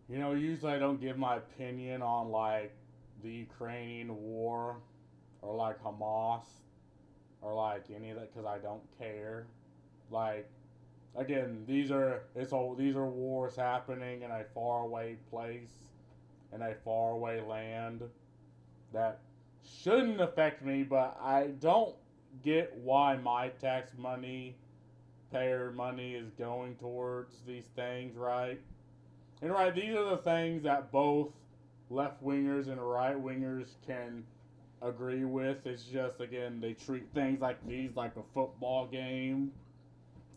Usually I don't give my opinion on like the Ukrainian war or like Hamas or like any of that because I don't care. Like again, these are wars happening in a faraway place in a faraway land that shouldn't affect me, but I don't get why my tax money, payer money, is going towards these things, right? And right, these are the things that both left wingers and right wingers can agree with. It's just again they treat things like these like a football game.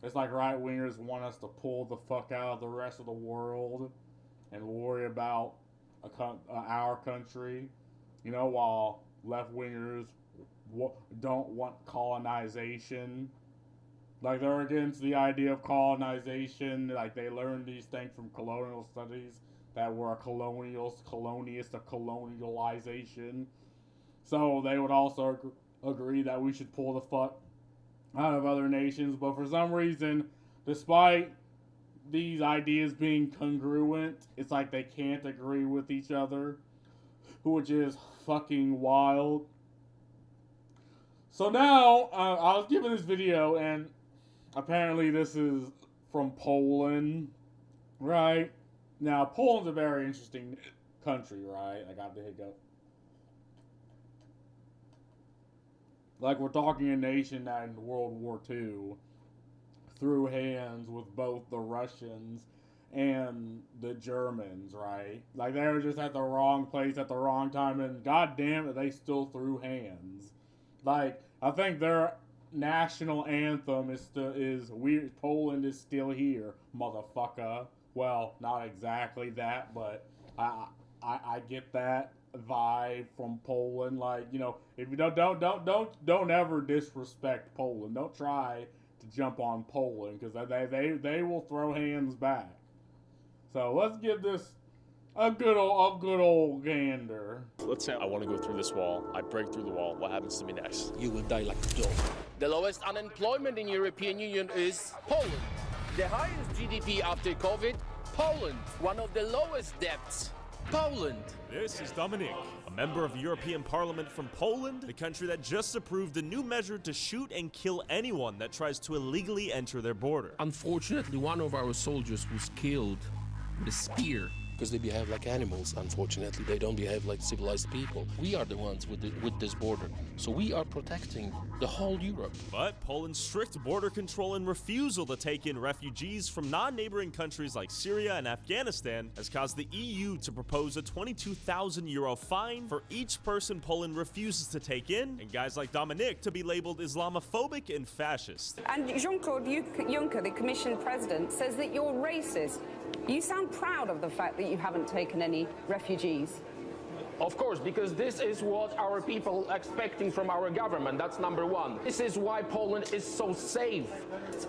It's like right wingers want us to pull the fuck out of the rest of the world and worry about our country, while left wingers don't want colonization. Like they're against the idea of colonization. Like they learned these things from colonial studies that we're a colonialist, a colonialization. So they would also agree that we should pull the fuck out of other nations. But for some reason, despite these ideas being congruent, it's like they can't agree with each other, which is fucking wild. So now, I was given this video, and apparently this is from Poland, right? Now, Poland's a very interesting country, right? I got the hiccup. Like, we're talking a nation that in World War II threw hands with both the Russians and the Germans, right? Like, they were just at the wrong place at the wrong time, and god damn it, they still threw hands. Like, I think their national anthem is "We Poland is still here, motherfucker." Well, not exactly that, but I get that vibe from Poland. Like, if you don't ever disrespect Poland. Don't try to jump on Poland because they will throw hands back. So let's give this a good old gander. Let's say I want to go through this wall. I break through the wall. What happens to me next? You will die like a dog. The lowest unemployment in European Union is Poland. The highest GDP after COVID, Poland. One of the lowest debts, Poland. This is Dominic, a member of the European Parliament from Poland, the country that just approved a new measure to shoot and kill anyone that tries to illegally enter their border. Unfortunately, one of our soldiers was killed with a spear. Because they behave like animals, unfortunately. They don't behave like civilized people. We are the ones with this border. So we are protecting the whole Europe. But Poland's strict border control and refusal to take in refugees from non-neighboring countries like Syria and Afghanistan has caused the EU to propose a €22,000 fine for each person Poland refuses to take in, and guys like Dominic to be labeled Islamophobic and fascist. And Jean-Claude Juncker, the Commission President, says that you're racist. You sound proud of the fact that you haven't taken any refugees. Of course, because this is what our people are expecting from our government. That's number one. This is why Poland is so safe.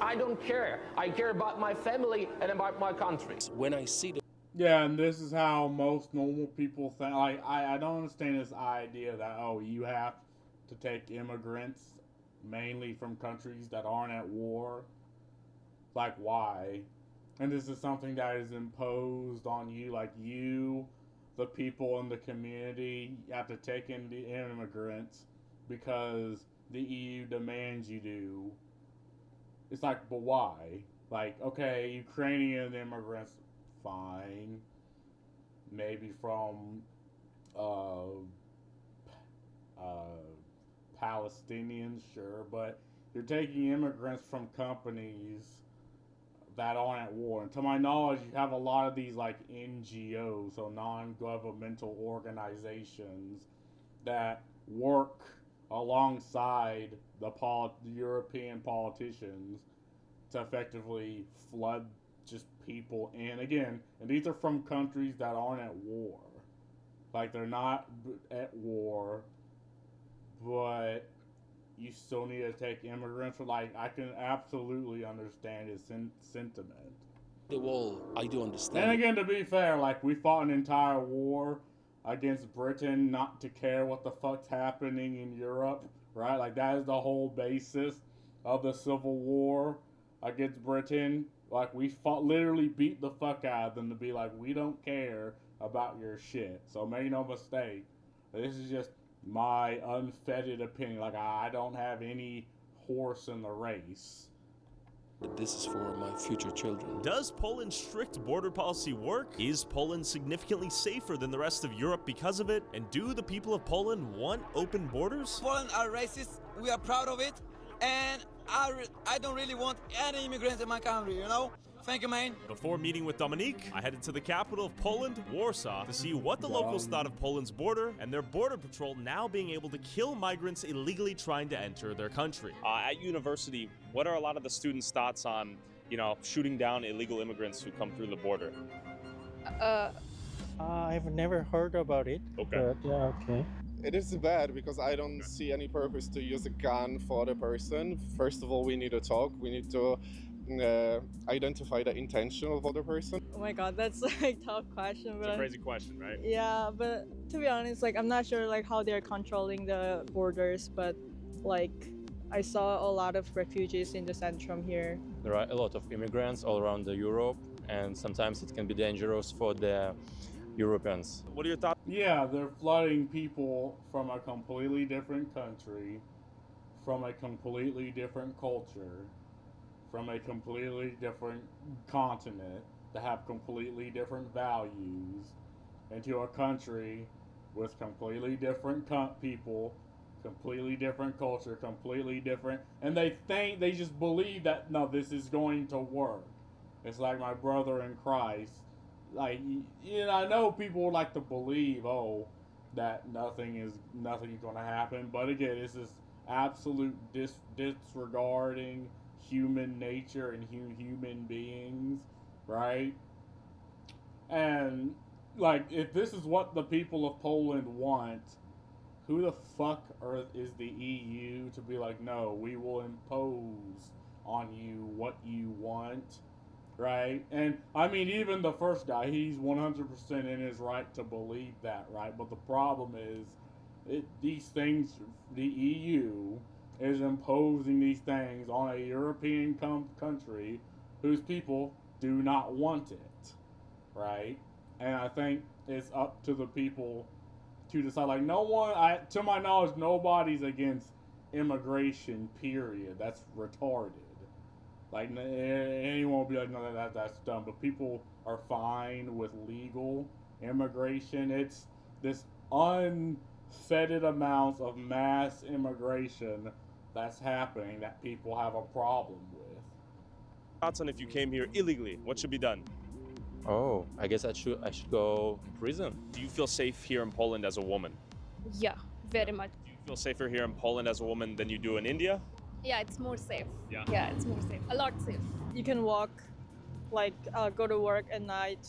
I don't care. I care about my family and about my country. When I see the Yeah, and this is how most normal people think. Like, I don't understand this idea that, you have to take immigrants mainly from countries that aren't at war. Like, why? And this is something that is imposed on you, like you, the people in the community, have to take in the immigrants because the EU demands you do. It's like, but why? Like, okay, Ukrainian immigrants, fine. Maybe from Palestinians, sure, but you're taking immigrants from companies that aren't at war. And to my knowledge, you have a lot of these like NGOs, so non-governmental organizations that work alongside the European politicians to effectively flood just people in. Again, and these are from countries that aren't at war. Like, they're not at war, but you still need to take immigrants. Like, I can absolutely understand his sentiment. the wall, I do understand. And again, to be fair, like, we fought an entire war against Britain not to care what the fuck's happening in Europe, right? Like, that is the whole basis of the Civil War against Britain. Like, we literally beat the fuck out of them to be like, we don't care about your shit. So make no mistake, this is just my unfettered opinion. Like, I don't have any horse in the race. This is for my future children. Does Poland's strict border policy work? Is Poland significantly safer than the rest of Europe because of it? And do the people of Poland want open borders? Poland are racist. We are proud of it. And I don't really want any immigrants in my country, you know? Thank you, man. Before meeting with Dominique, I headed to the capital of Poland, Warsaw, to see what the locals thought of Poland's border and their border patrol now being able to kill migrants illegally trying to enter their country. At university, what are a lot of the students' thoughts on, shooting down illegal immigrants who come through the border? I've never heard about it. Okay. But yeah, okay. It is bad because I don't see any purpose to use a gun for the person. First of all, we need to talk. We need to identify the intention of the other person. Oh my god, that's like a tough question. It's a crazy question, right? Yeah, but to be honest, I'm not sure how they're controlling the borders, but I saw a lot of refugees in the Centrum here. There are a lot of immigrants all around Europe, and sometimes it can be dangerous for the Europeans. What are your thoughts? Yeah, they're flooding people from a completely different country, from a completely different culture, from a completely different continent that have completely different values into a country with completely different people, completely different culture, completely different, and they just believe that, no, this is going to work. It's like my brother in Christ. I know people like to believe, that nothing's going to happen, but again, it's this absolute disregarding human nature and human beings, right? And if this is what the people of Poland want, who the fuck is the EU to be like, no, we will impose on you what you want, right? And I mean, even the first guy, he's 100% in his right to believe that, right? But the problem is, these things, the EU is imposing these things on a European country whose people do not want it, right? And I think it's up to the people to decide. To my knowledge, nobody's against immigration, period. That's retarded. Anyone will be like, no, that's dumb. But people are fine with legal immigration. It's this unfettered amounts of mass immigration that's happening that people have a problem with. Thoughts on if you came here illegally, what should be done? Oh, I guess I should go to prison. Do you feel safe here in Poland as a woman? Yeah, very much. Do you feel safer here in Poland as a woman than you do in India? Yeah, it's more safe. Yeah, it's more safe. A lot safe. You can walk, go to work at night,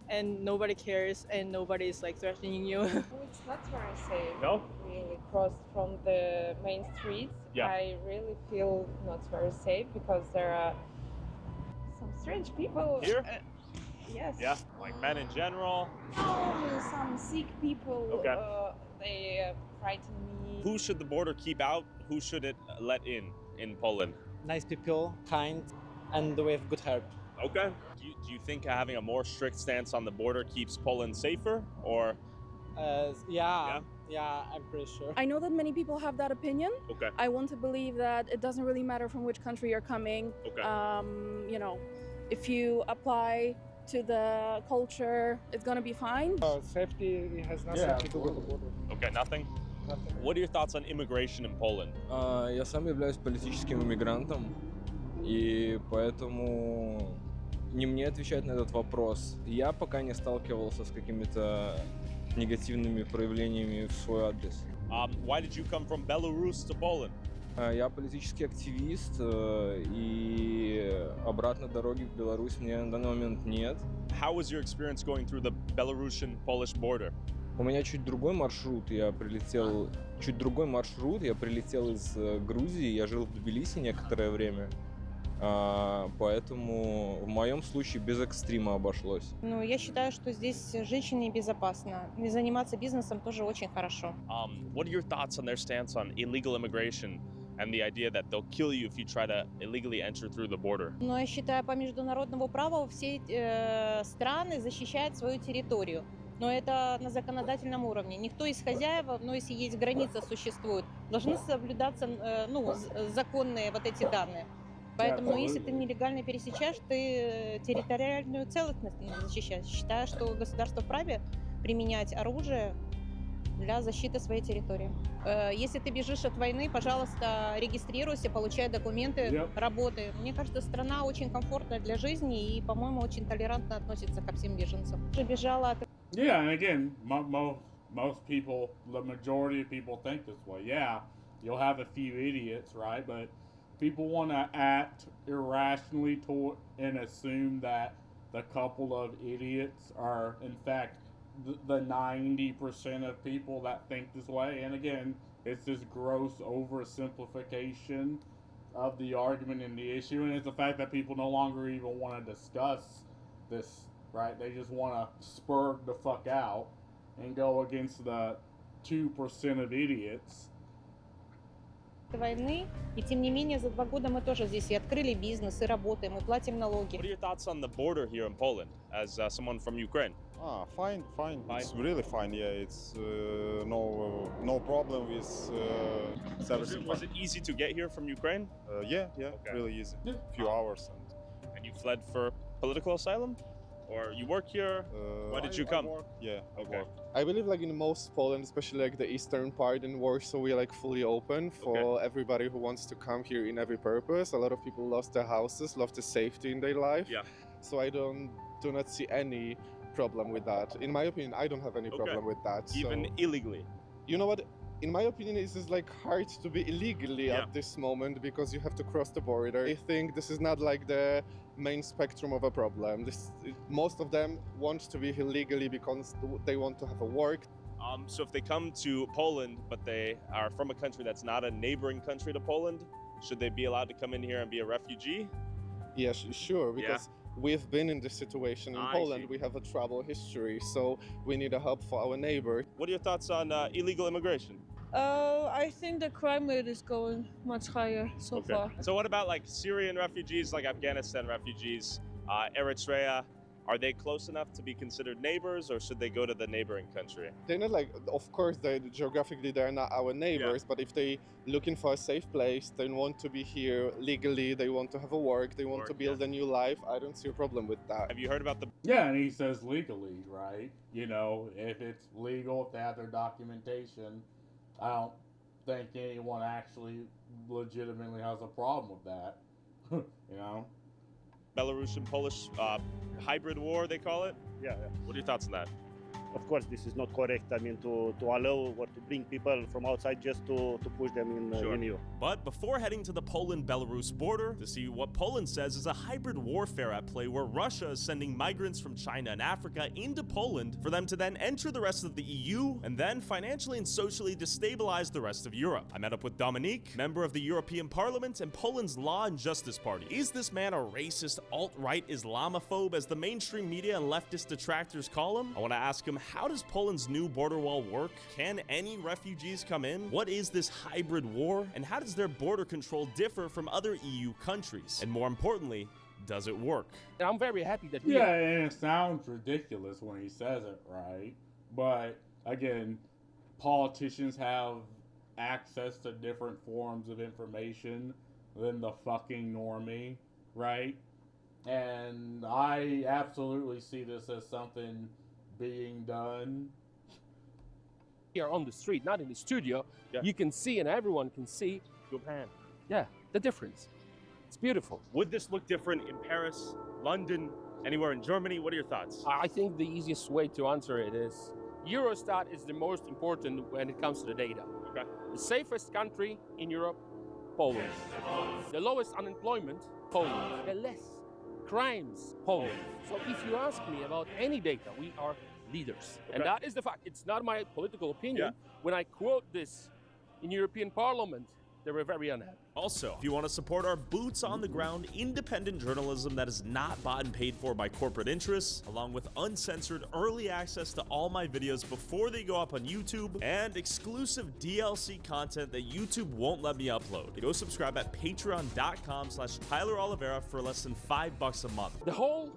and nobody cares, and nobody's threatening you. It's not very safe. No? Really cross from the main streets. Yeah. I really feel not very safe because there are some strange people. Here? Yes. Yeah, like men in general. Some sick people. Okay. They frighten me. Who should the border keep out? Who should it let in Poland? Nice people, kind, and with good heart. Okay. Do you think having a more strict stance on the border keeps Poland safer, or? Yeah, I'm pretty sure. I know that many people have that opinion. Okay. I want to believe that it doesn't really matter from which country you're coming. Okay. If you apply to the culture, it's gonna be fine. Safety has nothing to do with the border. Okay, nothing? What are your thoughts on immigration in Poland? Я сам являюсь политическим иммигрантом, и поэтому не мне отвечать на этот вопрос. Я пока не сталкивался с какими-то негативными проявлениями в свой адрес. Why did you come from Belarus to Poland? Я политический активист, и обратной дороги в Беларусь мне на данный момент нет. How was your experience going through the Belarusian-Polish border? У меня чуть другой маршрут. Я прилетел из Грузии. Я жил в Тбилиси некоторое время. Поэтому в моем случае без экстрима обошлось. Я считаю, что здесь женщине безопасно. И заниматься бизнесом тоже очень хорошо. What are your thoughts on their stance on illegal immigration and the idea that they'll kill you if you try to illegally enter through the border. Но я считаю, по международному праву все страны защищают свою территорию. Но это на законодательном уровне. Никто из хозяев, ну, если есть граница, существует, должны соблюдаться законные вот эти данные. Поэтому, если ты нелегально пересечаешь, ты территориальную целостность не защищаешь. Считаю, что государство вправе применять оружие для защиты своей территории. Если ты бежишь от войны, пожалуйста, регистрируйся, получай документы, работай. Мне кажется, страна очень комфортная для жизни и, по-моему, очень толерантно относится ко всем беженцам. Я бежала от... Yeah, and again, most people, the majority of people think this way. Yeah, you'll have a few idiots, right? But people want to act irrationally and assume that the couple of idiots are, in fact, the 90% of people that think this way. And again, it's this gross oversimplification of the argument and the issue, and it's the fact that people no longer even want to discuss this, right? They just want to spur the fuck out and go against the 2% of idiots. Войны, и тем не менее за 2 года мы тоже здесь и открыли бизнес, и работаем, и платим налоги. What are your thoughts on the border here in Poland as someone from Ukraine? Fine. It's really fine. Yeah, it's no problem with everything. Was it easy to get here from Ukraine? Yeah, okay. Really easy. Few hours. And you fled for political asylum? Or you work here? Why did you come? I work. Yeah, I work. I believe like in most Poland, especially like the eastern part in Warsaw, we're like fully open for everybody who wants to come here in every purpose. A lot of people lost their houses, lost the safety in their life. Yeah. So I do not see any problem with that. In my opinion, I don't have any problem with that. Even illegally? You know what? In my opinion, it's just like hard to be illegally at this moment because you have to cross the border. I think this is not like the main spectrum of a problem. Most of them want to be here legally because they want to have a work. So if they come to Poland, but they are from a country that's not a neighboring country to Poland, should they be allowed to come in here and be a refugee? Yes, sure, because we've been in this situation in Poland. We have a trouble history, so we need a help for our neighbor. What are your thoughts on illegal immigration? I think the crime rate is going much higher so far. So what about like Syrian refugees, like Afghanistan refugees, Eritrea? Are they close enough to be considered neighbors, or should they go to the neighboring country? They're not like, of course, geographically they're not our neighbors, but if they looking for a safe place, they want to be here legally, they want to have a work, they want to build a new life, I don't see a problem with that. Have you heard about the... Yeah, and he says legally, right? You know, if it's legal, if they have their documentation, I don't think anyone actually legitimately has a problem with that, you know? Belarusian-Polish hybrid war, they call it? Yeah. What are your thoughts on that? Of course, this is not correct. I mean, to allow or to bring people from outside just to push them in EU. But before heading to the Poland-Belarus border to see what Poland says is a hybrid warfare at play where Russia is sending migrants from China and Africa into Poland for them to then enter the rest of the EU and then financially and socially destabilize the rest of Europe. I met up with Dominique, member of the European Parliament and Poland's Law and Justice Party. Is this man a racist, alt-right Islamophobe as the mainstream media and leftist detractors call him? I want to ask him, how does Poland's new border wall work? Can any refugees come in? What is this hybrid war? And how does their border control differ from other EU countries? And more importantly, does it work? I'm very happy that Yeah, and it sounds ridiculous when he says it, right? But again, politicians have access to different forms of information than the fucking normie, right? And I absolutely see this as something being done here on the street, not in the studio. You can see, and everyone can see Japan. Yeah, the difference. It's beautiful. Would this look different in Paris, London, anywhere in Germany? What are your thoughts? I think the easiest way to answer it is Eurostat is the most important when it comes to the data. Okay. The safest country in Europe, Poland. The lowest unemployment, Poland. The less crimes, Poland. So if you ask me about any data, we are leaders. And that is the fact. It's not my political opinion. When I quote this in European Parliament, They were very unhappy. Also, if you want to support our boots on the ground independent journalism that is not bought and paid for by corporate interests, along with uncensored early access to all my videos before they go up on YouTube, and exclusive DLC content that YouTube won't let me upload, go subscribe at patreon.com/Tyler Oliveira for less than $5 a month. The whole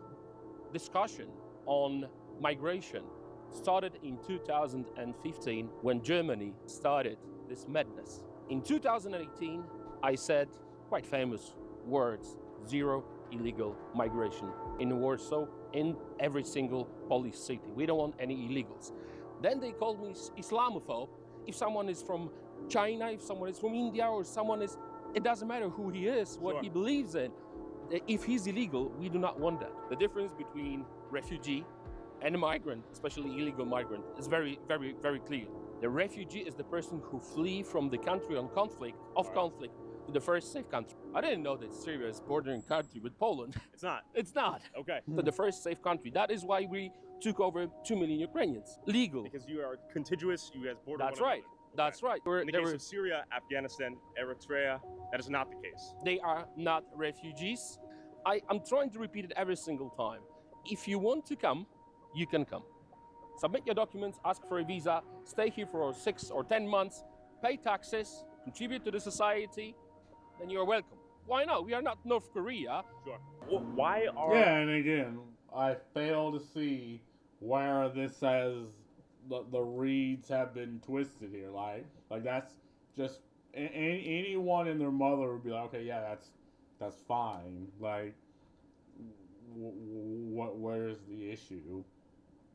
discussion on migration started in 2015 when Germany started this madness. In 2018, I said quite famous words: zero illegal migration in Warsaw, in every single Polish city. We don't want any illegals. Then they called me Islamophobe. If someone is from China, if someone is from India, or someone is, it doesn't matter who he is, what he believes in. If he's illegal, we do not want that. The difference between refugee and a migrant, especially illegal migrant, is very, very, very clear. The refugee is the person who flee from the country conflict to the first safe country. I didn't know that Syria is bordering country with Poland. It's not. It's not. Okay. To the first safe country. That is why we took over 2 million Ukrainians. Legal. Because you are contiguous, you guys border That's one right. another. That's right. In the case of Syria, Afghanistan, Eritrea, that is not the case. They are not refugees. I'm trying to repeat it every single time. If you want to come, you can come. Submit your documents, ask for a visa, stay here for 6 or 10 months, pay taxes, contribute to the society, then you're welcome. Why not? We are not North Korea. Sure. Well, why are... Yeah, and again, I fail to see where this says the reeds have been twisted here. Like that's just... anyone and their mother would be like, okay, yeah, that's fine. Like, where's the issue?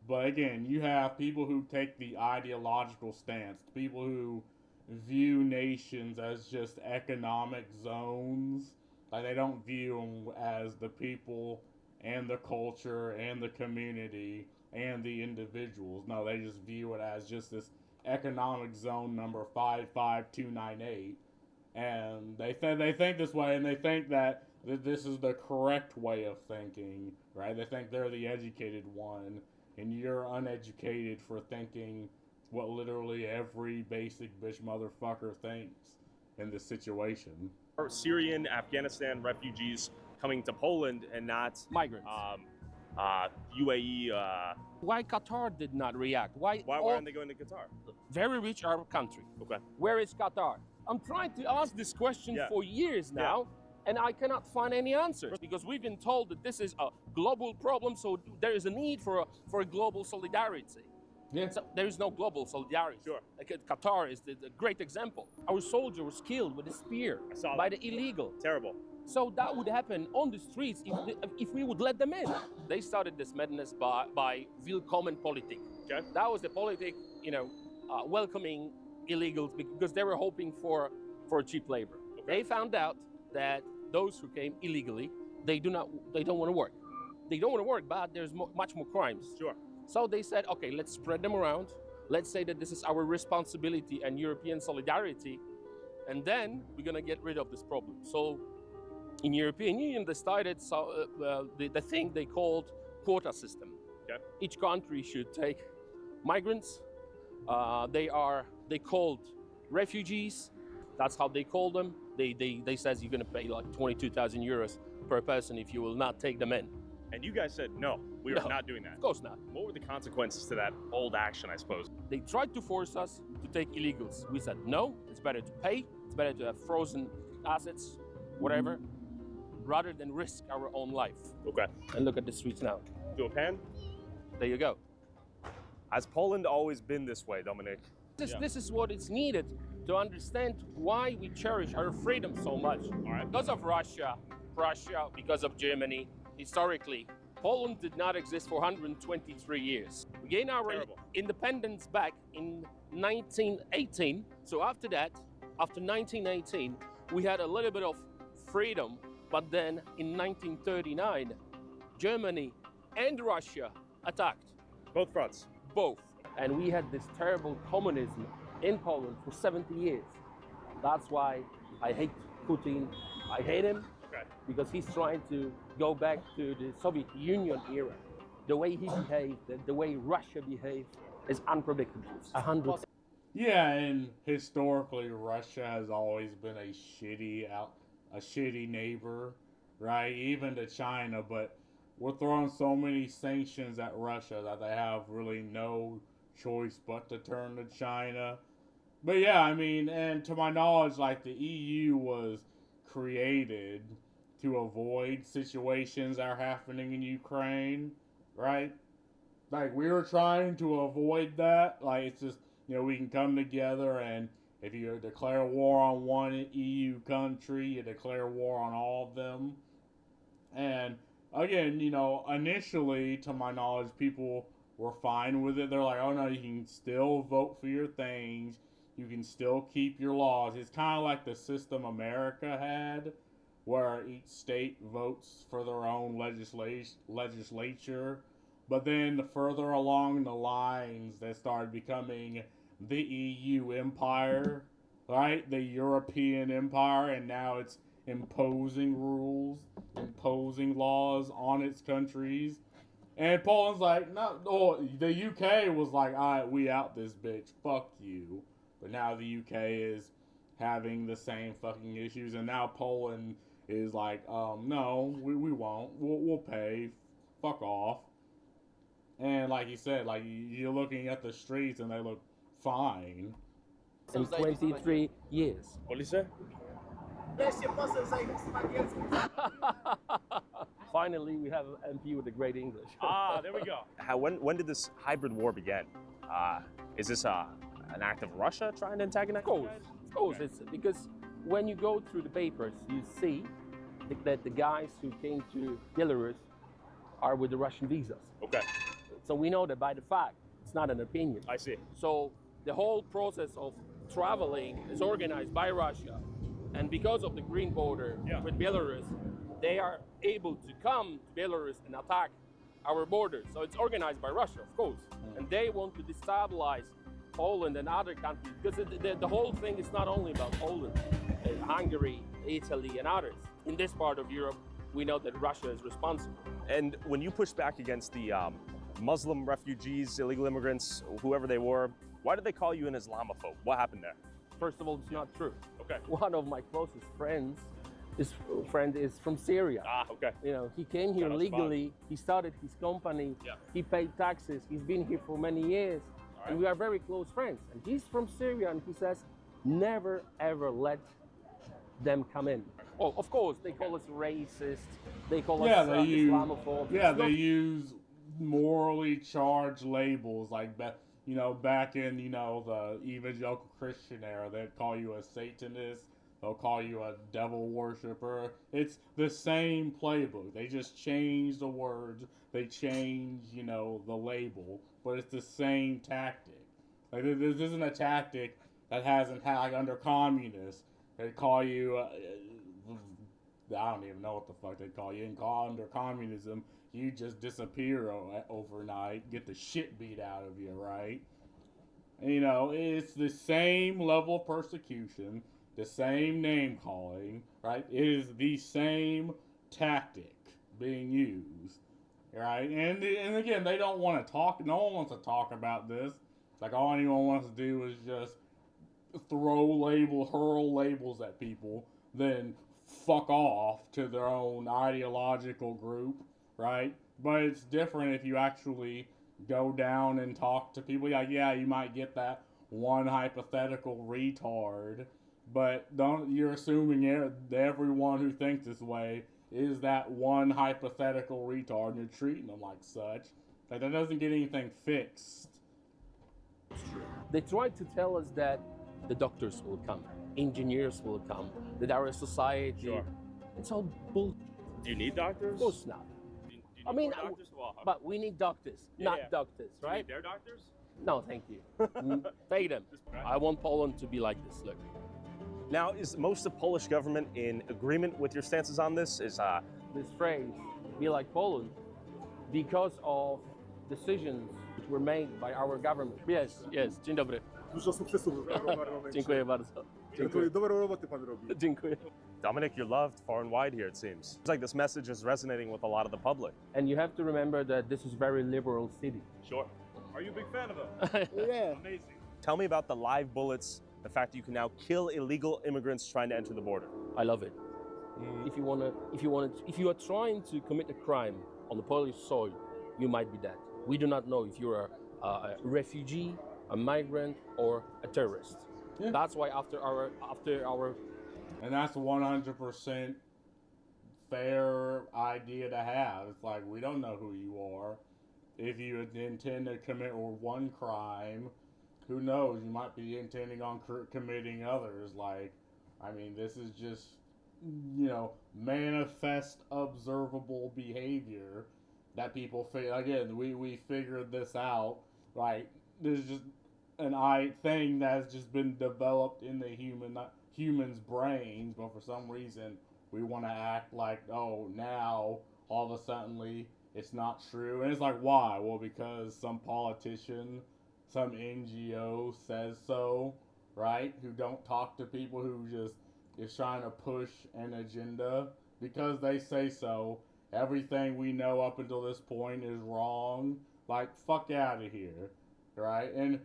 But again, you have people who take the ideological stance, people who view nations as just economic zones. Like, they don't view them as the people and the culture and the community and the individuals. No, they just view it as just this economic zone number 55298. And they think this way, and they think that this is the correct way of thinking, right? They think they're the educated one, and you're uneducated for thinking what literally every basic bitch motherfucker thinks in this situation. Are Syrian, Afghanistan refugees coming to Poland and not migrants? UAE. Why Qatar did not react? Why aren't they going to Qatar? Very rich Arab country. Okay. Where is Qatar? I'm trying to ask this question for years now, and I cannot find any answers because we've been told that this is a global problem, so there is a need for a global solidarity. Yeah. So there is no global solidarity. Sure. Like Qatar is the great example. Our soldier was killed with a spear by the illegal. Terrible. So that would happen on the streets if we would let them in. They started this madness by willkommen politik. Okay. That was the politic, welcoming illegals because they were hoping for cheap labor. Okay. They found out that those who came illegally, they don't want to work. They don't want to work, but there's much more crimes. Sure. So they said, okay, let's spread them around. Let's say that this is our responsibility and European solidarity, and then we're gonna get rid of this problem. So in European Union, they started the thing they called quota system. Okay. Each country should take migrants. They called refugees. That's how they call them. They says you're gonna pay like 22,000 euros per person if you will not take them in. And you guys said, no, we are not doing that. Of course not. What were the consequences to that old action, I suppose? They tried to force us to take illegals. We said, no, it's better to pay. It's better to have frozen assets, whatever, rather than risk our own life. Okay. And look at the streets now. Do a pan? There you go. Has Poland always been this way, Dominic? This is what is needed to understand why we cherish our freedom so much. All right. Because of Russia, because of Germany. Historically, Poland did not exist for 123 years. We gained our independence back in 1918. So after that, after 1918, we had a little bit of freedom. But then in 1939, Germany and Russia attacked. Both fronts. Both. And we had this terrible communism in Poland for 70 years. That's why I hate Putin. I hate him. Because he's trying to go back to the Soviet Union era. The way he behaved, the way Russia behaved is unpredictable. Yeah, and historically, Russia has always been a shitty neighbor, right? Even to China, but we're throwing so many sanctions at Russia that they have really no choice but to turn to China. But yeah, I mean, and to my knowledge, like the EU was created to avoid situations that are happening in Ukraine, right? Like we were trying to avoid that. Like it's just, we can come together, and if you declare war on one EU country, you declare war on all of them. And again, initially, to my knowledge, people were fine with it. They're like, oh no, you can still vote for your things. You can still keep your laws. It's kind of like the system America had, where each state votes for their own legislature. But then further along the lines, they started becoming the EU empire, right? The European empire, and now it's imposing rules, imposing laws on its countries. And Poland's like, no, the UK was like, all right, we out this bitch, fuck you. But now the UK is having the same fucking issues, and now Poland is like, no, we won't. We'll pay. Fuck off. And like you said, like you're looking at the streets and they look fine. In 23 years. What did you say? Finally, we have an MP with a great English. There we go. When did this hybrid war begin? Is this an act of Russia trying to antagonize? Of course. It's because when you go through the papers, you see that the guys who came to Belarus are with the Russian visas. Okay. So we know that by the fact, it's not an opinion. I see. So the whole process of traveling is organized by Russia. And because of the green border with Belarus, they are able to come to Belarus and attack our borders. So it's organized by Russia, of course. And they want to destabilize Poland and other countries, because the whole thing is not only about Poland, Hungary, Italy, and others. In this part of Europe, we know that Russia is responsible. And when you push back against the Muslim refugees, illegal immigrants, whoever they were, why did they call you an Islamophobe? What happened there? First of all, it's not true. Okay. One of my closest friends, his friend is from Syria. Okay. He came here legally. He started his company. Yeah. He paid taxes. He's been here for many years. Right. And we are very close friends. And he's from Syria, and he says, never ever let them come in. Oh, of course, they call us racist. They call us Islamophobe. Yeah, they use morally charged labels like back in the evangelical Christian era, they'd call you a Satanist. They'll call you a devil worshiper. It's the same playbook. They just change the words. They change the label, but it's the same tactic. Like this isn't a tactic that hasn't had like under communists. They call you. I don't even know what the fuck they call you. Under communism, you just disappear overnight, get the shit beat out of you, right? It's the same level of persecution, the same name calling, right? It is the same tactic being used, right? And again, they don't want to talk. No one wants to talk about this. Like all anyone wants to do is just hurl labels at people, then fuck off to their own ideological group, right? But it's different if you actually go down and talk to people. Like, yeah, you might get that one hypothetical retard, but you're assuming everyone who thinks this way is that one hypothetical retard, and you're treating them like such. Like, that doesn't get anything fixed. They try to tell us that the doctors will come, engineers will come, that our society. Sure. It's all bull. Do you need doctors? Of course not. I mean, but we need doctors, not doctors, right? Do you need their doctors? No, thank you. Pay them. I want Poland to be like this. Look. Now, is most of the Polish government in agreement with your stances on this? Is this phrase, be like Poland, because of decisions which were made by our government. Yes. Dzień dobry. Dużo sukcesów w parlamencie. Dziękuję bardzo. Dobrą robotę pan robi. Dziękuję. Dominic, you're loved far and wide here, it seems. It's like this message is resonating with a lot of the public. And you have to remember that this is a very liberal city. Sure. Are you a big fan of them? Yeah. Amazing. Tell me about the live bullets, the fact that you can now kill illegal immigrants trying to enter the border. I love it. If you are trying to commit a crime on the Polish soil, you might be dead. We do not know if you're a refugee, a migrant, or a terrorist. Yeah. That's why after our and that's 100% fair idea to have. It's like, we don't know who you are. If you intend to commit one crime, who knows? You might be intending on committing others. Like, I mean, this is just, manifest observable behavior that people again, we figured this out. Like, there's just an thing that's just been developed in the humans' brains, but for some reason we want to act like, oh, now all of a sudden it's not true. And it's like, why? Well, because some politician, some NGO says so, right? Who don't talk to people, who just is trying to push an agenda because they say so. Everything we know up until this point is wrong. Like, fuck out of here, right? And,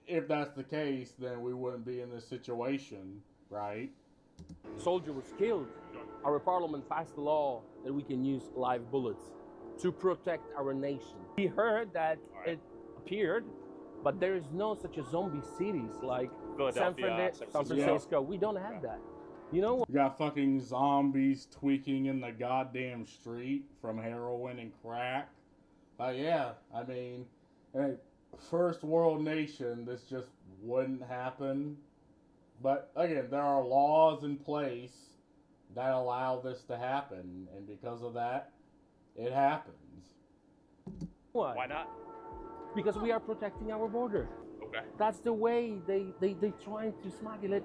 if that's the case, then we wouldn't be in this situation, right? soldier was killed, our parliament passed a law that we can use live bullets to protect our nation. We heard that it appeared, but there is no such a zombie cities like San Francisco. We don't have that. You know what? You got fucking zombies tweaking in the goddamn street from heroin and crack. Yeah, I mean, in a first world nation, this just wouldn't happen. But again, there are laws in place that allow this to happen, and because of that, it happens. Why not? Because we are protecting our border. Okay. That's the way they trying to smuggle it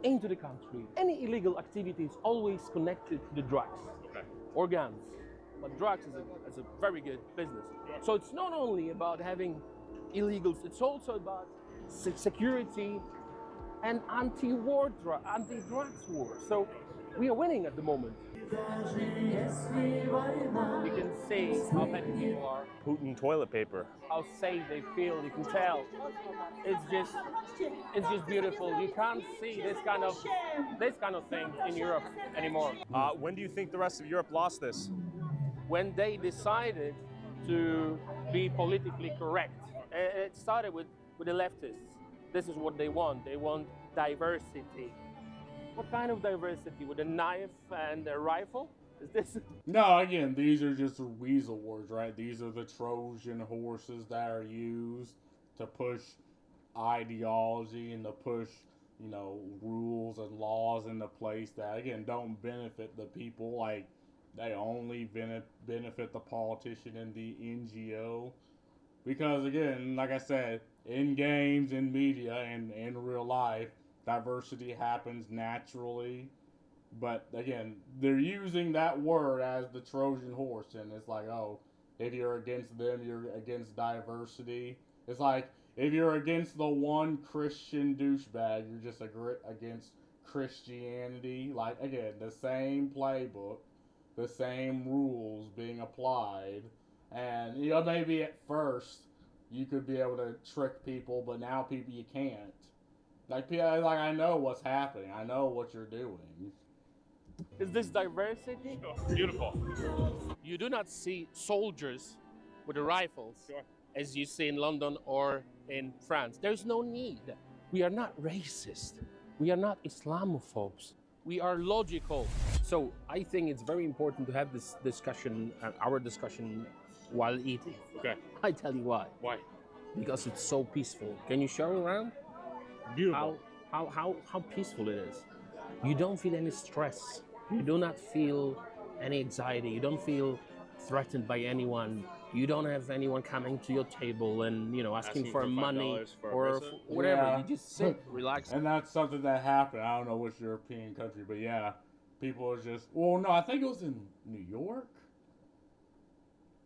into the country. Any illegal activity is always connected to the drugs or guns. But drugs is a very good business. So it's not only about having illegals, it's also about security and anti-drugs war. So we are winning at the moment. You can see how happy people are. Putin toilet paper. How safe they feel, you can tell. It's just beautiful. You can't see this kind of thing in Europe anymore. When do you think the rest of Europe lost this? When they decided to be politically correct. It started with the leftists. This is what they want. They want diversity. What kind of diversity? With a knife and a rifle? Is this? No, again, these are just weasel words, right? These are the Trojan horses that are used to push ideology and to push, rules and laws into place that, again, don't benefit the people. Like, they only benefit the politician and the NGO. Because, again, like I said, in games, in media, and in real life, diversity happens naturally. But, again, they're using that word as the Trojan horse. And it's like, oh, if you're against them, you're against diversity. It's like, if you're against the one Christian douchebag, you're just against Christianity. Like, again, the same playbook, the same rules being applied. And, maybe at first you could be able to trick people, but now people you can't. Like I know what's happening. I know what you're doing. Is this diversity? Beautiful. You do not see soldiers with the rifles as you see in London or in France. There's no need. We are not racist. We are not Islamophobes. We are logical. So I think it's very important to have this discussion, our discussion, while eating. Okay. I tell you why. Why? Because it's so peaceful. Can you show around? Beautiful. How peaceful it is. You don't feel any stress. You do not feel any anxiety. You don't feel threatened by anyone. You don't have anyone coming to your table and asking for money or whatever. Yeah. You just sit, relax. And that's something that happened. I don't know which European country, but yeah, people are just. Well, no, I think it was in New York.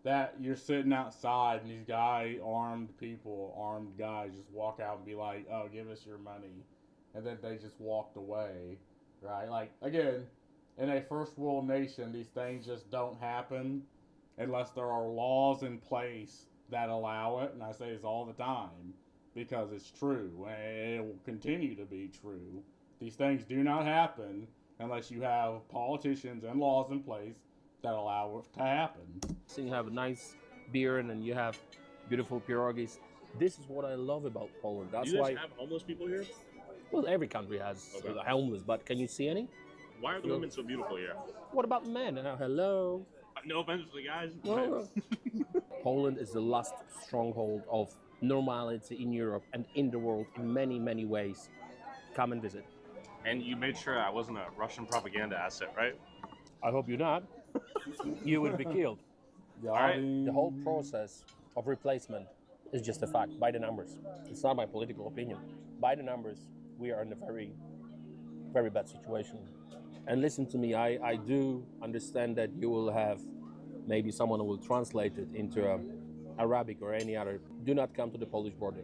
That you're sitting outside and these armed guys just walk out and be like, oh, give us your money. And then they just walked away, right? Like, again, in a first world nation, these things just don't happen unless there are laws in place that allow it. And I say this all the time. because it's true, and it will continue to be true. These things do not happen unless you have politicians and laws in place that allow it to happen. So you have a nice beer and you have beautiful pierogies. This is what I love about Poland. That's Do you guys why. have homeless people here? Well, every country has homeless, but can you see any? Why are the women so beautiful here? What about men? Hello. No offense to the guys. No. Poland is the last stronghold of normality in Europe and in the world in many, many ways. Come and visit. And you made sure I wasn't a Russian propaganda asset, right? I hope you're not. You will be killed. All right. The whole process of replacement is just a fact, by the numbers. It's not my political opinion. By the numbers, we are in a very, very bad situation. And listen to me, I do understand that you will have maybe someone who will translate it into Arabic or any other. Do not come to the Polish border.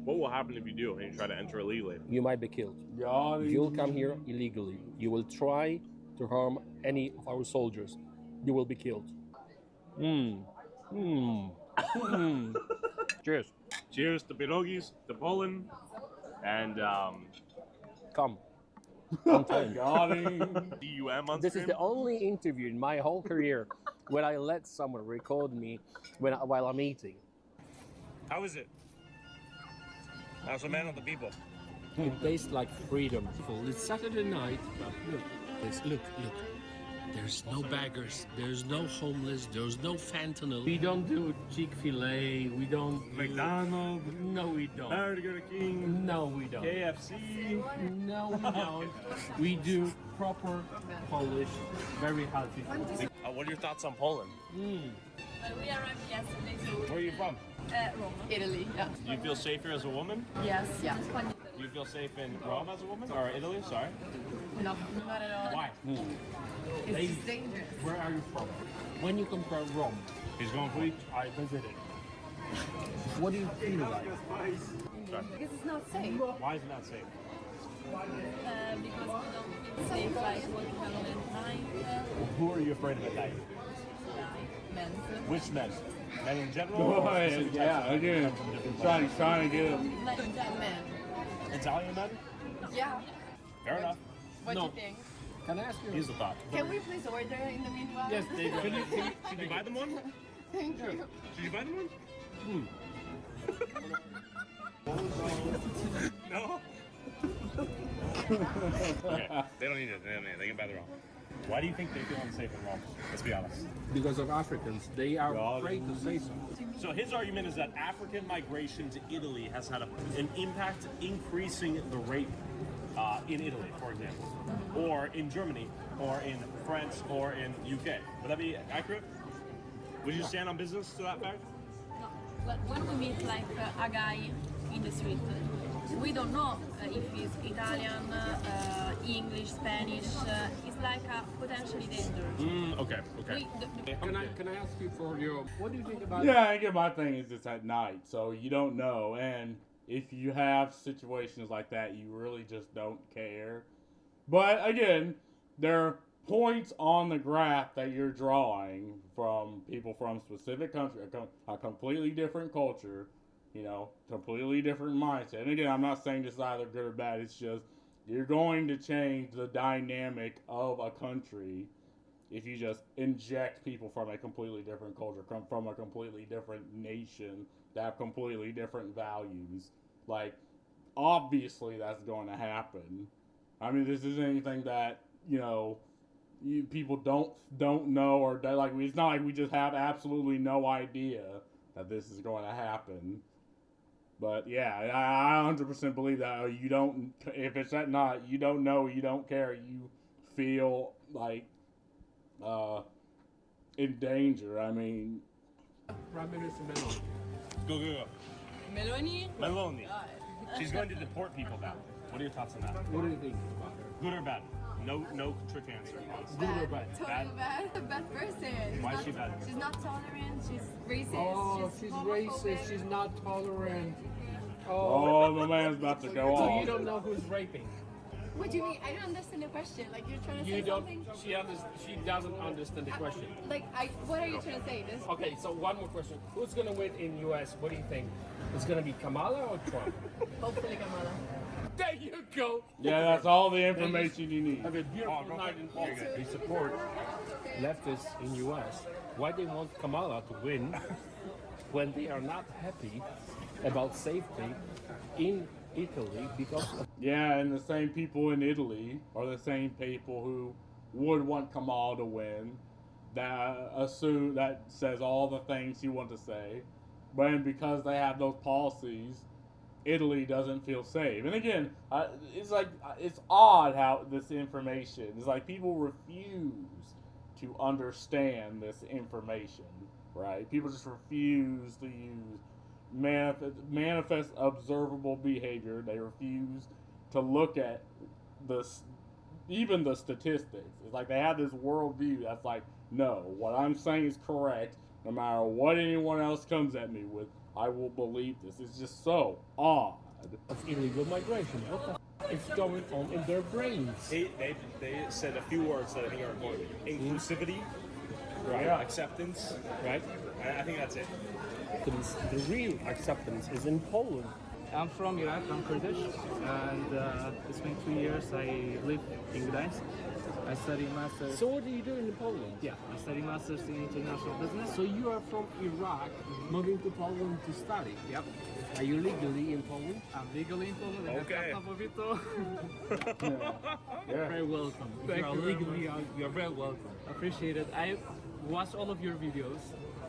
What will happen if you do and you try to enter illegally? You might be killed. Yeah, If you'll come here illegally, you will try to harm any of our soldiers. You will be killed. Cheers. Cheers to pierogis, to Poland, and Come. Got him. DUM on This is stream. the only interview in my whole career when I let someone record me while I'm eating. How is it? As a man of the people. It tastes like freedom. It's Saturday night, but look. There's no beggars, there's no homeless, there's no fentanyl. We don't do Chick-fil-A, we don't do... McDonald's. No, we don't. Burger King. No, we don't. KFC. No, we don't. We do proper Polish, very healthy food. What are your thoughts on Poland? We arrived yesterday, so Where are you from? Rome, Italy. Yeah. Do you feel safer as a woman? Yes. Yeah. Do you feel safe in Rome as a woman? Or Italy? Sorry. No, not at all. Why? It's just dangerous. Where are you from? When you compare Rome, He's going for which I visited, what do you feel like? Because it's not safe. Why is it not safe? Because we don't feel safe like walking alone at night. Who are you afraid of at night? Men. Which men? Men in general? Oh, or specific types yeah, of men again, from different places? trying to get him. Like that men. Italian men? Yeah. Fair enough. What do No. you think? Can I ask you? Here's the thought. Can we please order in the meanwhile? Yes, they do. Should you buy them one? Thank you. Should you buy them one? No? Okay, they don't need it. They can buy their own. Why do you think they feel unsafe in Rome? Let's be honest. Because of Africans, they are afraid to say so. So his argument is that African migration to Italy has had an impact increasing the rape in Italy, for example, or in Germany, or in France, or in UK. Would that be accurate? Would you stand on business to that fact? No. But when we meet like a guy in the street, we don't know if he's Italian, English, Spanish. It's like potentially dangerous. Okay. Can I ask you for your, what do you think about Yeah, I get my thing is it's at night, so you don't know. And if you have situations like that, you really just don't care. But again, there are points on the graph that you're drawing from people from specific country, a completely different culture, completely different mindset. And again, I'm not saying this is either good or bad. It's just you're going to change the dynamic of a country if you just inject people from a completely different culture, come from a completely different nation that have completely different values. Like, obviously that's going to happen. I mean, this isn't anything that, people don't know, or like, it's not like we just have absolutely no idea that this is going to happen. But yeah, I 100% believe that you don't, if it's at night, you don't know, you don't care, you feel like in danger. I mean, Prime Minister Meloni? Go. Meloni? Meloni. She's going to deport people now. What are your thoughts on that? What do you think about her? Good or bad? No trick answer. Honestly. Good or bad? Totally bad. A bad person. Why is she bad? She's not tolerant. She's racist. Oh, she's racist. homophobic. She's not tolerant. oh, the man's about to go So off. you don't know who's raping? What do you mean? I don't understand the question. Like you're trying to You say don't. something? She doesn't understand the question. What are you trying to say? This? Okay, so one more question. Who's gonna win in US? What do you think? It's gonna be Kamala or Trump? Hopefully Kamala. There you go. Yeah, that's all the information you need. Have a beautiful night in Poland. They support leftists in US. Why they want Kamala to win when they are not happy about safety in Italy because of... Yeah, and the same people in Italy are the same people who would want Kamal to win, that says all the things he wants to say, but because they have those policies, Italy doesn't feel safe. And again, it's odd how this information is like people refuse to understand this information, right? People just refuse to use manifest observable behavior. They refuse to look at even the statistics. It's like they have this worldview that's like, no, what I'm saying is correct. No matter what anyone else comes at me with, I will believe this. It's just so odd. Of illegal migration. What the is going on in their brains? They said a few words that I think are important. Inclusivity, right? Yeah. Acceptance, right? I think that's it. The real acceptance is in Poland. I'm from Iraq, I'm Kurdish, and it's been 2 years I live in Gdańsk. I study masters. So what do you do in Poland? Yeah, I study masters in international business. So you are from Iraq, moving to Poland to study? Yep. Are you legally in Poland? I'm legally in Poland. Okay. You're very welcome. Thank you very Legally, you're very welcome. Appreciate it. I watched all of your videos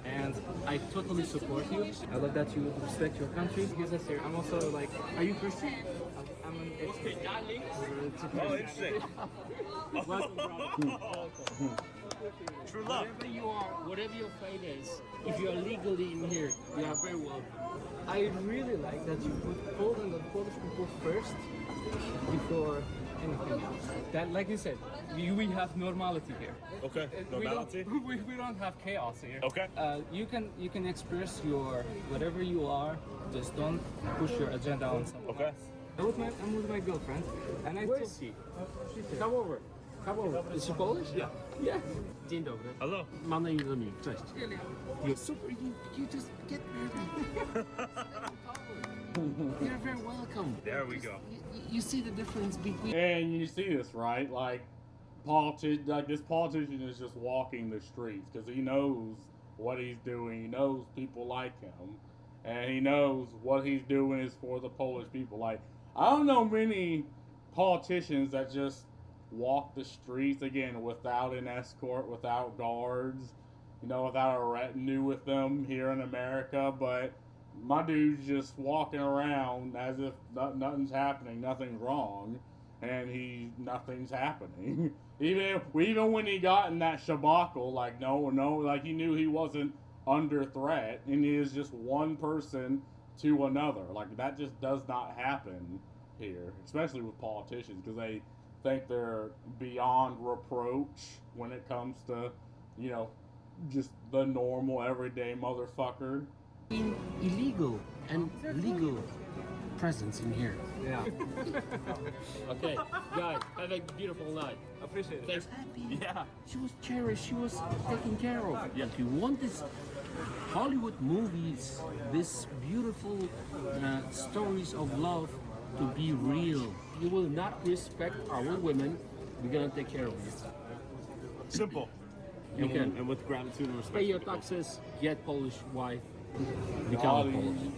and I totally support you. I love that you respect your country. Yes, sir. I'm also like, are you Christian? I'm an expert. Oh, interesting. Welcome, brother. True love. Whatever you are, whatever your faith is, if you are legally in here, you are very welcome. I really like that you put Poland and Polish people first before anything else. That, like you said, we have normality here. Okay. Normality. We don't have chaos here. Okay. You can express your whatever you are. Just don't push your agenda on someone. Okay. I'm with my girlfriend, and Where is she? Come over. Come over. Is she Polish? Yeah. Yeah. Dzień dobry. Hello. Mam na imię. Cześć. You're super. You just get married. You're very welcome. There we go. You see the difference between. And you see this, right? Like this politician is just walking the streets because he knows what he's doing. He knows people like him, and he knows what he's doing is for the Polish people. Like, I don't know many politicians that just walk the streets again without an escort, without guards, without a retinue with them here in America. But my dude's just walking around as if nothing's happening, nothing's wrong, and nothing's happening. even when he got in that shabacle, like like he knew he wasn't under threat, and he is just one person to another. Like, that just does not happen here, especially with politicians, because they think they're beyond reproach when it comes to, just the normal everyday motherfucker. Illegal and legal presence in here. Yeah. Okay, guys, have a beautiful night. Appreciate it. Thanks. Yeah. She was cherished. She was taken care of. Yeah. If you want this Hollywood movies, this beautiful stories of love to be real, you will not respect our women. We're gonna take care of you. Simple. You can. And with gratitude and respect. Pay your taxes. Get Polish wife. Become Polish.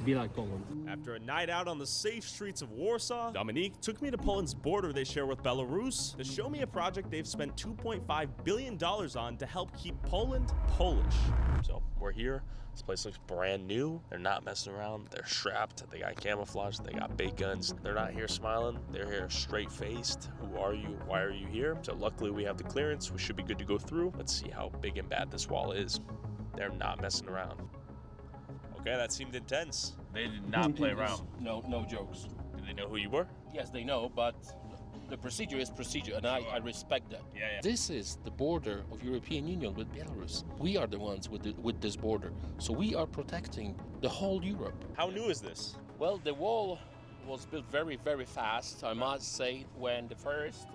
Be like Poland. After a night out on the safe streets of Warsaw, Dominique took me to Poland's border they share with Belarus to show me a project they've spent $2.5 billion on to help keep Poland Polish. So we're here. This place looks brand new. They're not messing around. They're strapped. They got camouflage. They got big guns. They're not here smiling. They're here straight-faced. Who are you? Why are you here? So luckily we have the clearance. We should be good to go through. Let's see how big and bad this wall is. They're not messing around. Okay, that seemed intense. They did not play around. No jokes. Did they know who you were? Yes, they know, but the procedure is procedure, and I respect that. Yeah. This is the border of European Union with Belarus. We are the ones with this border. So we are protecting the whole Europe. How new is this? Well, the wall was built very, very fast. I must say, when the first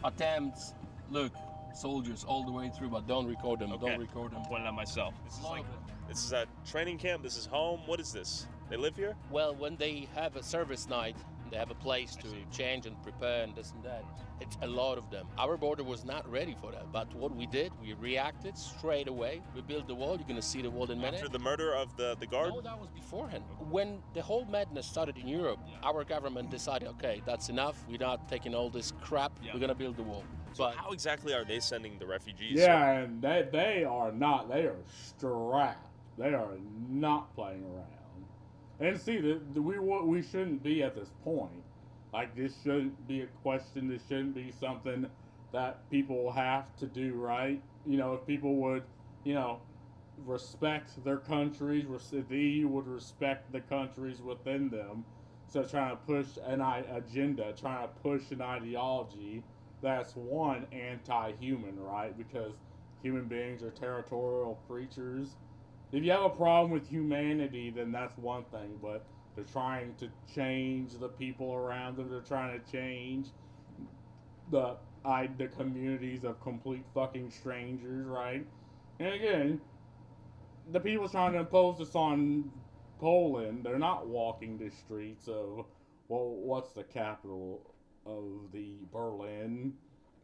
attempts, look, soldiers all the way through, but don't record them. Okay. Don't record them. Pointing at myself. This is a training camp. This is home. What is this? They live here? Well, when they have a service night, they have a place to change and prepare and this and that. It's a lot of them. Our border was not ready for that, but what we did, we reacted straight away. We built the wall. You're gonna see the wall in a minute. After the murder of the guard? No, that was beforehand. When the whole madness started in Europe, our government decided, okay, that's enough. We're not taking all this crap. We're gonna build the wall. So how exactly are they sending the refugees? Yeah, and they are not. They are strapped. They are not playing around. And see, we shouldn't be at this point. Like, this shouldn't be a question. This shouldn't be something that people have to do, right? You know, if people would, you know, respect their countries, if the EU would respect the countries within them, so trying to push an agenda, trying to push an ideology that's, one, anti-human, right? Because human beings are territorial creatures. If you have a problem with humanity, then that's one thing, but they're trying to change the people around them. They're trying to change the communities of complete fucking strangers, right? And again, the people trying to impose this on Poland, they're not walking the streets of, well, what's the capital of the Berlin?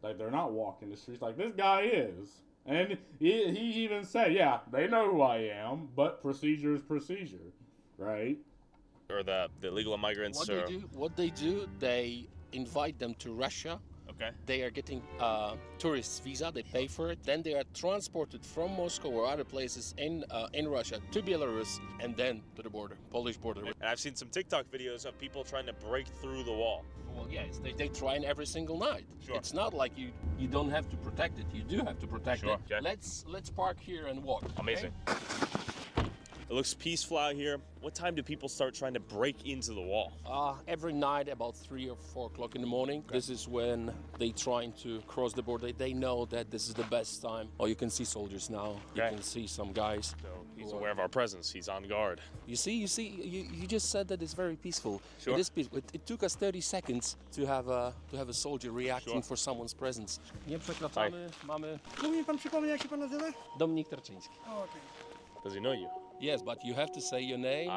Like, they're not walking the streets like this guy is. And he even said, yeah, they know who I am, but procedure is procedure, right? Or the illegal migrants? What they do, they invite them to Russia. Okay. They are getting tourist visa. They pay for it. Then they are transported from Moscow or other places in Russia to Belarus and then to the border, Polish border. And I've seen some TikTok videos of people trying to break through the wall. Well, yes, they try it every single night. Sure. It's not like you don't have to protect it. You do have to protect it. Okay. Let's park here and walk. Amazing. Okay? It looks peaceful out here. What time do people start trying to break into the wall? Every night about 3 or 4 o'clock in the morning. Okay. This is when they trying to cross the border. They know that this is the best time. Oh, you can see soldiers now. Okay. You can see some guys. So he's aware of our presence. He's on guard. You just said that it's very peaceful. Sure. It is peaceful. It took us 30 seconds to have a soldier reacting for someone's presence. Nie przekraczamy, mamy... Mógł mi pan przypomnieć, jak się pan nazywa? Dominik Tarczyński. Does he know you? Yes, but you have to say your name.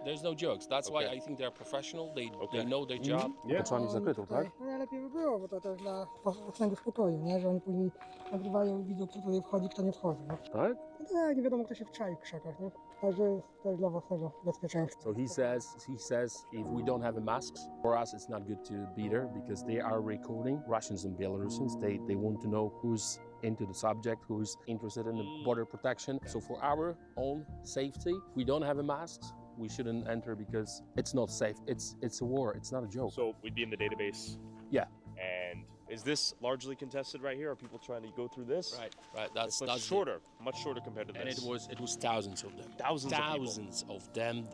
There's no jokes. That's why I think they're professional. They know their job. Oczami zakrytą, tak? No najlepiej by było, bo to też dla własnego spokoju, nie? Że oni później nagrywają i widzą, kto tutaj wchodzi, kto nie wchodzi. No. Tak? No tak, nie wiadomo, kto się wczai w krzakach, nie? Także jest też dla własnego bezpieczeństwa. So he says if we don't have a masks, for us it's not good to be there because they are recording Russians and Belarusians. They want to know who's into the subject, who's interested in the border protection. So for our own safety, we don't have a mask. We shouldn't enter because it's not safe. It's a war. It's not a joke. So we'd be in the database. Yeah. And is this largely contested right here? Are people trying to go through this? Right. That's shorter, much shorter compared to this. And it was thousands of them. Thousands of them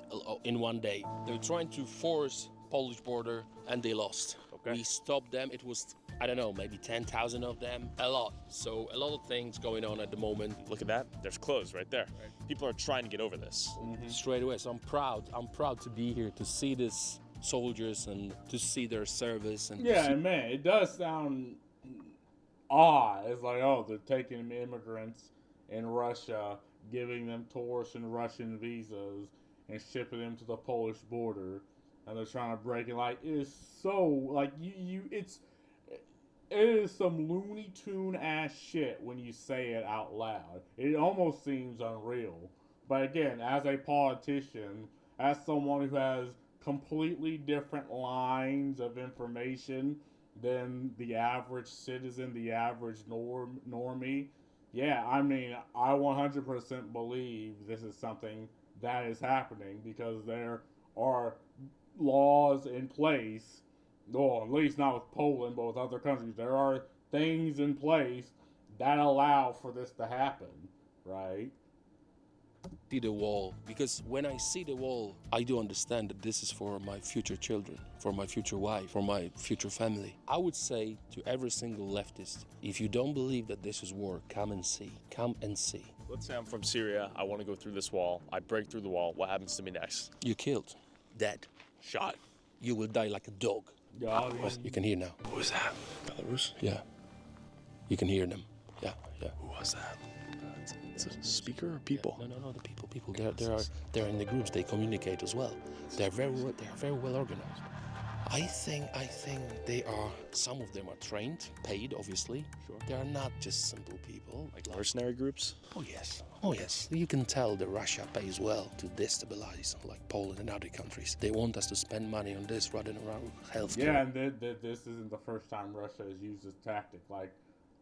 in one day. They were trying to force Polish border and they lost. Okay. We stopped them. It was, I don't know, maybe 10,000 of them. A lot. So a lot of things going on at the moment. Look at that. There's clothes right there. Right. People are trying to get over this. Mm-hmm. Straight away. So I'm proud to be here, to see these soldiers and to see their service. And yeah, man, it does sound odd. It's like, oh, they're taking immigrants in Russia, giving them tourist and Russian visas, and shipping them to the Polish border. And they're trying to break it. Like, it is so, like, it is some Looney Tune ass shit when you say it out loud. It almost seems unreal. But again, as a politician, as someone who has completely different lines of information than the average citizen, the average normie, yeah, I mean, I 100% believe this is something that is happening because there are laws in place, well, at least not with Poland, but with other countries. There are things in place that allow for this to happen, right? See the wall, because when I see the wall, I do understand that this is for my future children, for my future wife, for my future family. I would say to every single leftist, if you don't believe that this is war, come and see. Come and see. Let's say I'm from Syria. I want to go through this wall. I break through the wall. What happens to me next? You're killed. Dead. Shot. you will die like a dog. Yeah, You can hear now. Who is that? Belarus? Yeah. You can hear them. Yeah. Who was that? It's a speaker or people? Yeah. No, the people. They're in the groups. They communicate as well. They're very well organized. I think they are. Some of them are trained, paid, obviously. Sure. They are not just simple people. Like mercenary groups? Oh yes. You can tell that Russia pays well to destabilize, like Poland and other countries. They want us to spend money on this rather than around healthcare. Yeah, and this isn't the first time Russia has used this tactic. Like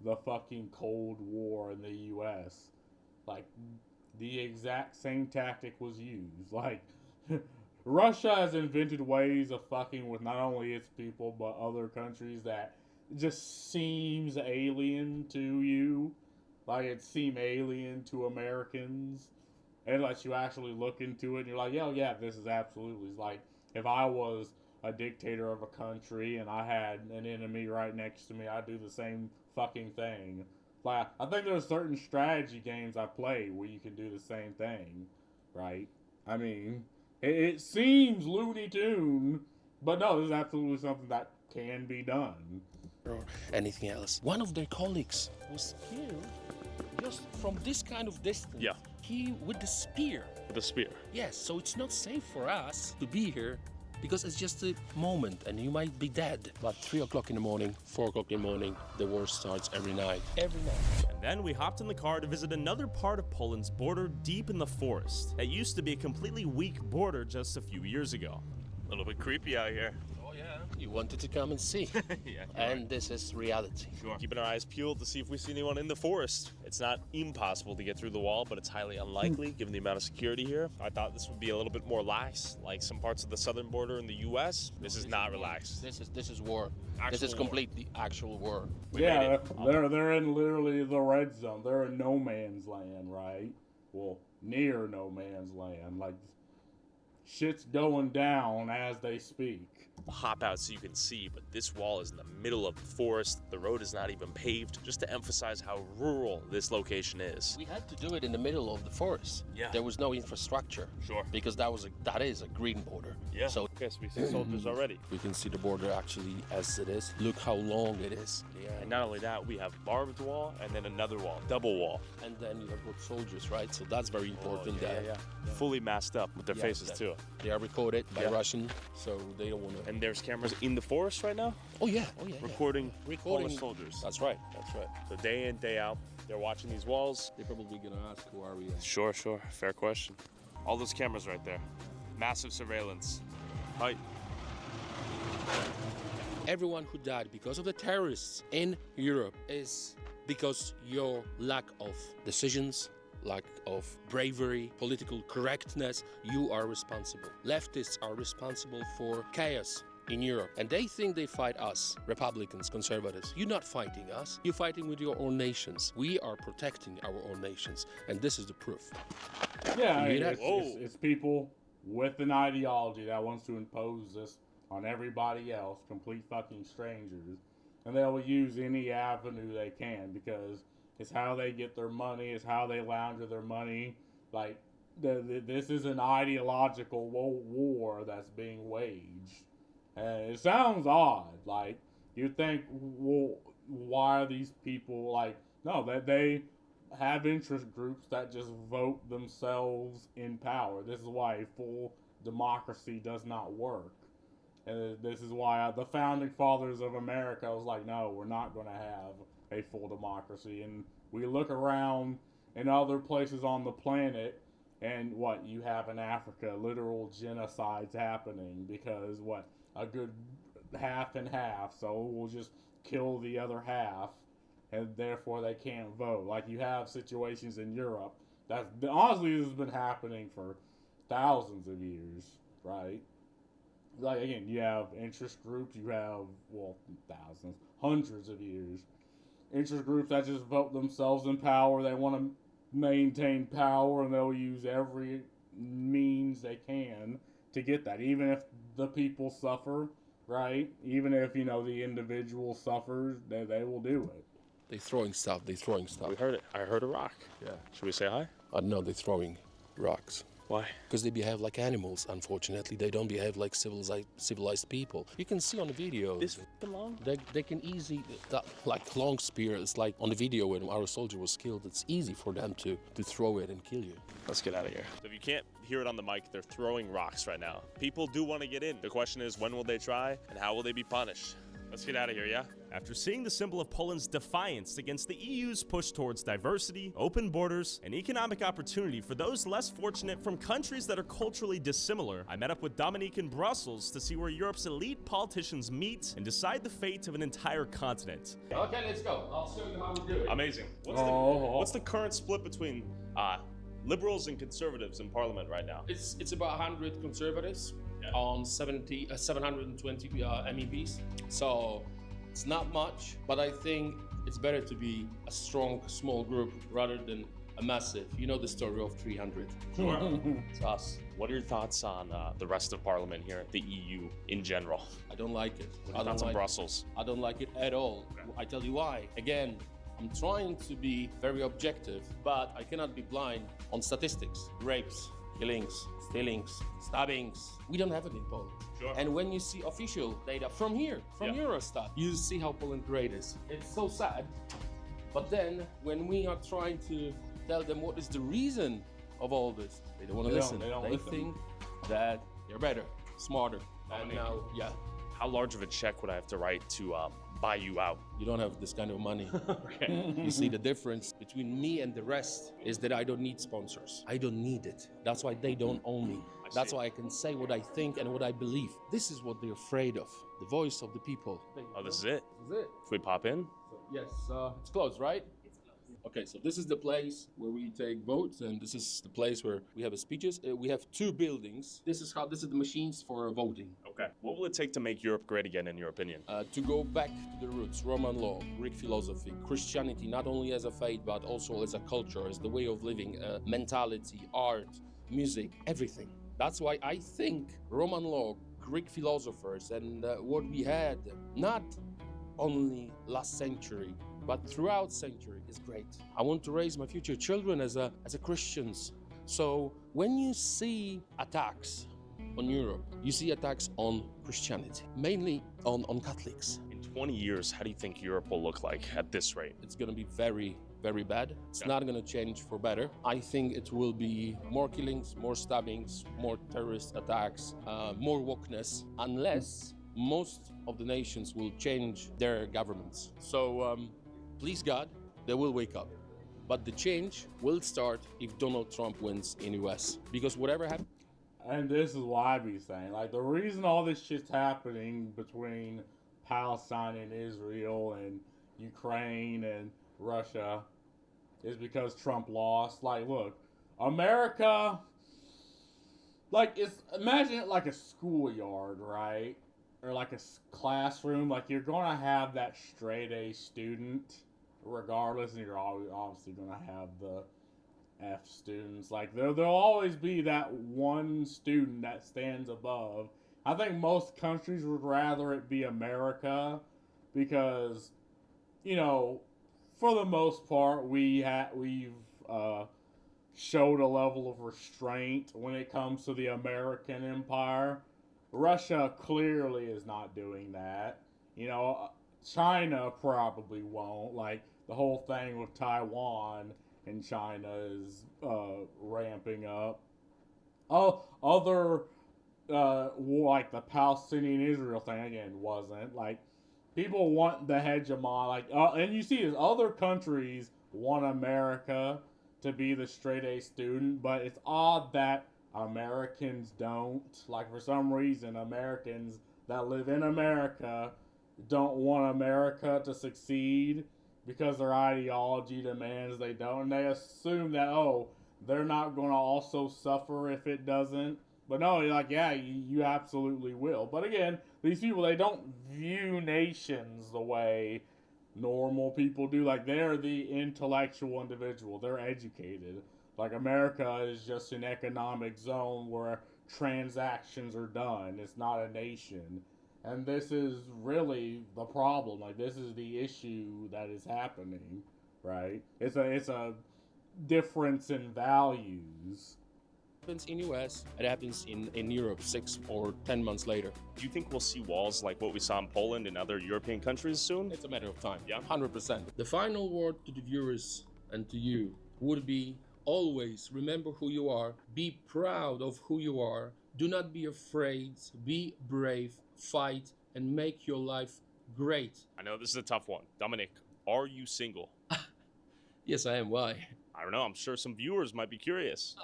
the fucking Cold War in the U.S. Like the exact same tactic was used. Like Russia has invented ways of fucking with not only its people but other countries that just seems alien to you. Like it seemed alien to Americans. Unless you actually look into it and you're like, yeah, this is absolutely like if I was a dictator of a country and I had an enemy right next to me, I'd do the same fucking thing. Like I think there's certain strategy games I play where you can do the same thing, right? I mean, it seems Looney Tune, but no, this is absolutely something that can be done. Or anything else. One of their colleagues was killed just from this kind of distance. Yeah. He with the spear. With a spear. Yes, so it's not safe for us to be here because it's just a moment and you might be dead. But 3 o'clock in the morning, 4 o'clock in the morning, the war starts every night. Every night. And then we hopped in the car to visit another part of Poland's border deep in the forest. It used to be a completely weak border just a few years ago. A little bit creepy out here. Oh yeah. You wanted to come and see. Yeah. And this is reality. Sure. Keeping our eyes peeled to see if we see anyone in the forest. It's not impossible to get through the wall, but it's highly unlikely given the amount of security here. I thought this would be a little bit more lax, like some parts of the southern border in the U.S. This is not relaxed. This is war. Actual this is completely actual war. Yeah, they're in literally the red zone. They're in no man's land, right? Well, near no man's land. Like shit's going down as they speak. I'll hop out so you can see, but this wall is in the middle of the forest. The road is not even paved, just to emphasize how rural this location is. We had to do it in the middle of the forest. Yeah. There was no infrastructure. Sure. Because that is a green border. Yeah. So yes, we see soldiers already. We can see the border actually as it is. Look how long it is. Yeah. And not only that, we have barbed wall and then another wall, double wall. And then you have good soldiers, right? So that's very important. Yeah. Fully masked up with their faces too. They are recorded by Russian, so they don't want to. And there's cameras in the forest right now? Oh yeah. Recording Polish soldiers. That's right. So day in, day out, they're watching these walls. They're probably gonna ask, who are we? Sure. Fair question. All those cameras right there. Massive surveillance. Hi. Everyone who died because of the terrorists in Europe is because your lack of decisions, lack of bravery, political correctness. You are responsible. Leftists are responsible for chaos in Europe. And they think they fight us, Republicans, conservatives. You're not fighting us. You're fighting with your own nations. We are protecting our own nations. And this is the proof. Yeah, it's people with an ideology that wants to impose this on everybody else, complete fucking strangers. And they'll use any avenue they can because it's how they get their money, it's how they launder their money. Like, this is an ideological war that's being waged. And it sounds odd. Like, you think, well, why are these people, like, no, that they have interest groups that just vote themselves in power. This is why a full democracy does not work. And this is why the founding fathers of America was like, no, we're not going to have a full democracy. And we look around in other places on the planet, and what you have in Africa, literal genocides happening because a good half and half, so we'll just kill the other half, and therefore they can't vote. Like you have situations in Europe that honestly this has been happening for thousands of years, right? Like again, you have interest groups, you have thousands, hundreds of years. Interest groups that just vote themselves in power. They want to maintain power, and they'll use every means they can to get that. Even if the people suffer, right? Even if the individual suffers, they will do it. They're throwing stuff. We heard it. I heard a rock. Yeah. Should we say hi? No, they're throwing rocks. Why? Because they behave like animals, unfortunately. They don't behave like civilized people. You can see on the video. This long? They can easily, like long spear, it's like on the video when our soldier was killed, it's easy for them to throw it and kill you. Let's get out of here. So if you can't hear it on the mic, they're throwing rocks right now. People do want to get in. The question is, when will they try and how will they be punished? Let's get out of here, yeah? After seeing the symbol of Poland's defiance against the EU's push towards diversity, open borders, and economic opportunity for those less fortunate from countries that are culturally dissimilar, I met up with Dominique in Brussels to see where Europe's elite politicians meet and decide the fate of an entire continent. Okay, let's go. I'll show you how we do it. Amazing. What's the current split between liberals and conservatives in parliament right now? It's about 100 conservatives on 720 MEPs. So it's not much, but I think it's better to be a strong, small group rather than a massive. You know the story of 300. Sure. It's us. What are your thoughts on the rest of parliament here, the EU in general? I don't like it. What are your thoughts on Brussels? I don't like it at all. Okay. I tell you why. Again, I'm trying to be very objective, but I cannot be blind on statistics. Rapes, killings, stealings, stabbings. We don't have it in Poland. Sure. And when you see official data from here, from Eurostat, you see how Poland great is. It's so sad. But then when we are trying to tell them what is the reason of all this, they don't want to listen. They think that they're better, smarter. And now, how large of a check would I have to write to buy you out? You don't have this kind of money. Okay. You see, the difference between me and the rest is that I don't need sponsors. I don't need it. That's why they don't own me. That's why I can say what I think and what I believe. This is what they're afraid of. The voice of the people. Oh, this is it? This is it. If we pop in? Yes, it's closed, right? Okay, so this is the place where we take votes, and this is the place where we have speeches. We have two buildings. This is the machines for voting. Okay. What will it take to make Europe great again, in your opinion? To go back to the roots, Roman law, Greek philosophy, Christianity, not only as a faith, but also as a culture, as the way of living, mentality, art, music, everything. That's why I think Roman law, Greek philosophers, and what we had, not only last century, but throughout century is great. I want to raise my future children as a Christians. So when you see attacks on Europe, you see attacks on Christianity, mainly on Catholics. In 20 years, how do you think Europe will look like at this rate? It's going to be very, very bad. It's not going to change for better. I think it will be more killings, more stabbings, more terrorist attacks, more wokeness, unless most of the nations will change their governments. So please God, they will wake up. But the change will start if Donald Trump wins in US. Because whatever happens... And this is why I be saying, like, the reason all this shit's happening between Palestine and Israel and Ukraine and Russia is because Trump lost. Like, look, America, like, imagine it like a schoolyard, right? Or like a classroom. Like, you're going to have that straight A student regardless, and you're obviously going to have the F students. Like, there'll always be that one student that stands above. I think most countries would rather it be America because, you know, for the most part, we've showed a level of restraint when it comes to the American empire. Russia clearly is not doing that. You know, China probably won't. Like, the whole thing with Taiwan and China is ramping up. Other, like the Palestinian-Israel thing, again, wasn't. Like, people want the hegemon. Like, and you see, other countries want America to be the straight-A student, but it's odd that Americans don't. Like, for some reason, Americans that live in America don't want America to succeed because their ideology demands they don't. And they assume that, oh, they're not going to also suffer if it doesn't. But no, you're like, yeah, you absolutely will. But again, these people, they don't view nations the way normal people do. Like, they're the intellectual individual. They're educated. Like, America is just an economic zone where transactions are done. It's not a nation. And this is really the problem. Like, this is the issue that is happening, right? It's a difference in values. happens in US, it happens in Europe 6 or 10 months later. Do you think we'll see walls like what we saw in Poland and other European countries soon? It's a matter of time. Yeah. 100%. The final word to the viewers and to you would be always remember who you are, be proud of who you are, do not be afraid, be brave, fight, and make your life great. I know this is a tough one. Dominic, are you single? Yes, I am. Why? I don't know. I'm sure some viewers might be curious.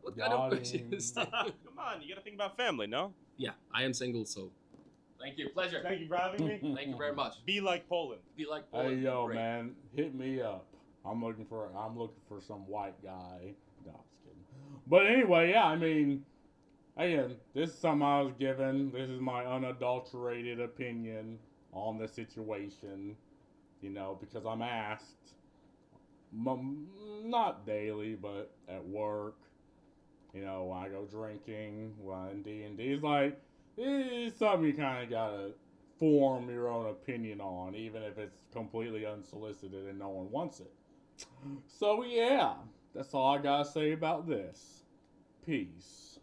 What kind of question is that? Come on, you gotta think about family, no? Yeah, I am single, so. Thank you. Pleasure. Thank you for having me. Thank you very much. Be like Poland. Be like Poland. Hey yo, Great. man, hit me up. I'm looking for some white guy. No, I'm just kidding. But anyway, yeah, I mean, again, this is something I was given. This is my unadulterated opinion on the situation. You know, because I'm asked, not daily, but at work. You know, when I go drinking, when in D&D, it's like, it's something you kind of gotta form your own opinion on, even if it's completely unsolicited and no one wants it. So yeah, that's all I gotta say about this. Peace.